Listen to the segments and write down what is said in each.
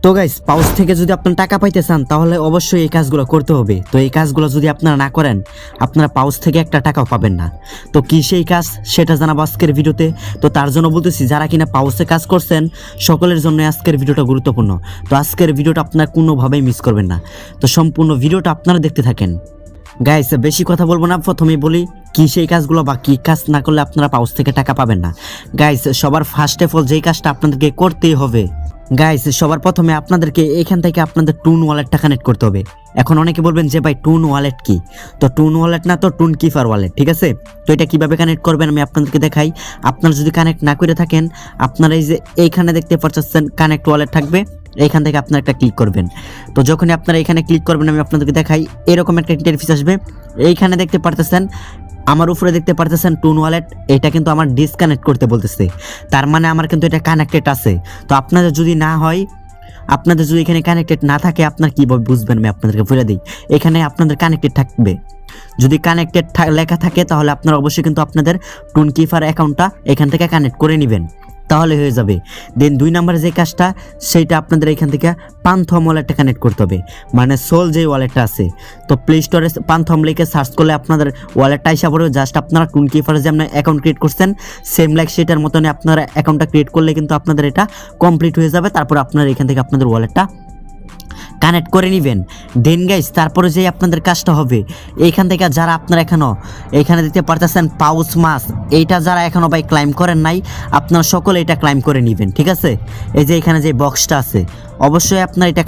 তো guys pouch থেকে যদি আপনারা টাকা পাইতে চান তাহলে অবশ্যই এই কাজগুলো করতে হবে। তো এই কাজগুলো যদি আপনারা না করেন আপনারা পাউচ থেকে একটা টাকাও পাবেন না। তো কি সেই কাজ সেটা জানাবো আজকের ভিডিওতে। তো তার জন্য বলতেছি যারা কিনা পাউচে কাজ করছেন সকলের জন্য আজকের ভিডিওটা গুরুত্বপূর্ণ। তো আজকের ভিডিওটা আপনারা কোনোভাবেই মিস করবেন না। তো সম্পূর্ণ ভিডিওটা আপনারা দেখতে থাকেন। গাইস বেশি কথা বলবো না, প্রথমেই বলি কি সেই কাজগুলো বা কি কাজ না করলে আপনারা পাউচ থেকে টাকা পাবেন না। গাইস সবার ফার্স্ট অফ অল যেই কাজটা আপনাদেরকে করতেই হবে, গাইস সবার প্রথমে আপনাদেরকে এখান থেকে আপনাদের টুন ওয়ালেটটা কানেক্ট করতে হবে। এখন অনেকে বলবেন যে ভাই টুন ওয়ালেট কি? তো টুন ওয়ালেট না, তো টুন কিপার ওয়ালেট, ঠিক আছে? তো এটা কিভাবে কানেক্ট করবেন আমি আপনাদেরকে দেখাই। আপনারা যদি কানেক্ট না করে থাকেন আপনারা এই যে এইখানে দেখতে পাচ্ছেন কানেক্ট ওয়ালেট থাকবে, এইখান থেকে আপনারা একটা ক্লিক করবেন। তো যখনই আপনারা এখানে ক্লিক করবেন আমি আপনাদেরকে দেখাই এরকম একটা ইন্টারফেস আসবে। এইখানে দেখতে পারতেছেন আমার উপরে দেখতে পারতেছেন টুন ওয়ালেট, এটা কিন্তু আমার ডিসকানেক্ট করতে বলতেছে, তার মানে আমার কিন্তু এটা কানেক্টেড আছে। তো আপনাদের যদি না হয়, আপনাদের যদি এখানে কানেক্টেড না থাকে আপনার কীভাবে বুঝবেন আমি আপনাদেরকে বলে দিই। এখানে আপনাদের কানেক্টেড থাকবে, যদি কানেক্টেড লেখা থাকে তাহলে আপনারা অবশ্যই কিন্তু আপনাদের টুন কিপার অ্যাকাউন্টটা এখান থেকে কানেক্ট করে নেবেন, তাহলে হয়ে যাবে। দেন 2 নম্বরে যে কাজটা সেইটা আপনাদের এখান থেকে পান্থম ওয়ালেটটা কানেক্ট করতে হবে, মানে সোল যে ওয়ালেটটা আছে। তো প্লে স্টোরে পান্থম লিখে সার্চ করলে আপনাদের ওয়ালেটটা এসে পড়বে। জাস্ট আপনারা টুন কিপারে যে আপনার অ্যাকাউন্ট ক্রিয়েট করছেন সেম লাইক সেটার মতনই আপনারা অ্যাকাউন্টটা ক্রিয়েট করলে কিন্তু আপনাদের এটা কমপ্লিট হয়ে যাবে। তারপর আপনারা এখান থেকে আপনাদের ওয়ালেটটা কানেক্ট করে নেবেন। দেন গাইস তারপরে যে আপনাদের কাজটা হবে, এইখান থেকে যারা আপনারা এখানে দিতে পারতেছেন পাউচ মাস, এইটা যারা এখনও ভাই ক্লাইম করেন নাই আপনারা সকলে এটা ক্লাইম করে নেবেন, ঠিক আছে? এই যে এখানে যে বক্সটা আছে অবশ্যই আপনারা এটা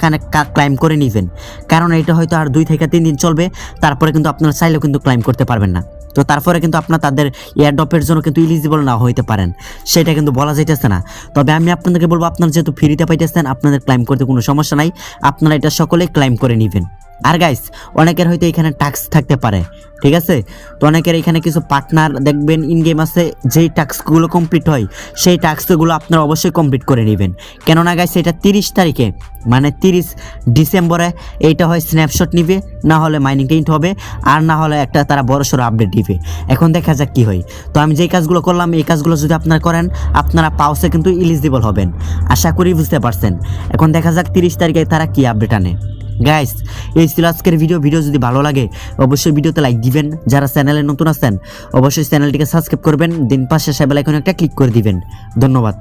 ক্লাইম করে নেবেন, কারণ এটা হয়তো আর 2 থেকে 3 দিন চলবে, তারপরে কিন্তু আপনারা চাইলেও কিন্তু ক্লাইম করতে পারবেন না। তো তারপরে কিন্তু আপনার তাদের এয়ারড্রপের জন্য কিন্তু ইলিজিবল না হইতে পারেন, সেটা কিন্তু বলা যাইতেছে না। তবে আমি আপনাদেরকে বলবো আপনারা যেহেতু ফ্রিতে পাইতেছেন আপনাদের ক্লাইম করতে কোনো সমস্যা নাই, আপনারা এটা সকলেই ক্লাইম করে নেবেন। আর গাইস অনেকের হয়তো এখানে টাস্ক থাকতে পারে, ঠিক আছে? তো অনেকের এখানে কিছু পার্টনার দেখবেন ইন গেম আছে, যেই টাস্কগুলো কমপ্লিট হয় সেই টাস্কগুলো আপনারা অবশ্যই কমপ্লিট করে নেবেন। কেননা গাইস এটা 30 তারিখে মানে 30 ডিসেম্বরে এইটা হয় স্ন্যাপশট নিবে, না হলে মাইনিং টেন্ট হবে, আর না হলে একটা তারা বড়সড় আপডেট দিবে। এখন দেখা যাক কী হয়। তো আমি যেই কাজগুলো করলাম এই কাজগুলো যদি আপনারা করেন আপনারা পাউসে কিন্তু ইলিজিবল হবেন, আশা করি বুঝতে পারছেন। এখন দেখা যাক 30 তারিখে তারা কী আপডেট আনে। গাইস এই ছিল আজকের ভিডিও যদি ভালো লাগে অবশ্যই ভিডিওতে লাইক দিবেন, যারা চ্যানেলে নতুন আছেন অবশ্যই চ্যানেলটিকে সাবস্ক্রাইব করবেন, দিন পাশে বেল আইকনে একটা ক্লিক করে দিবেন। ধন্যবাদ।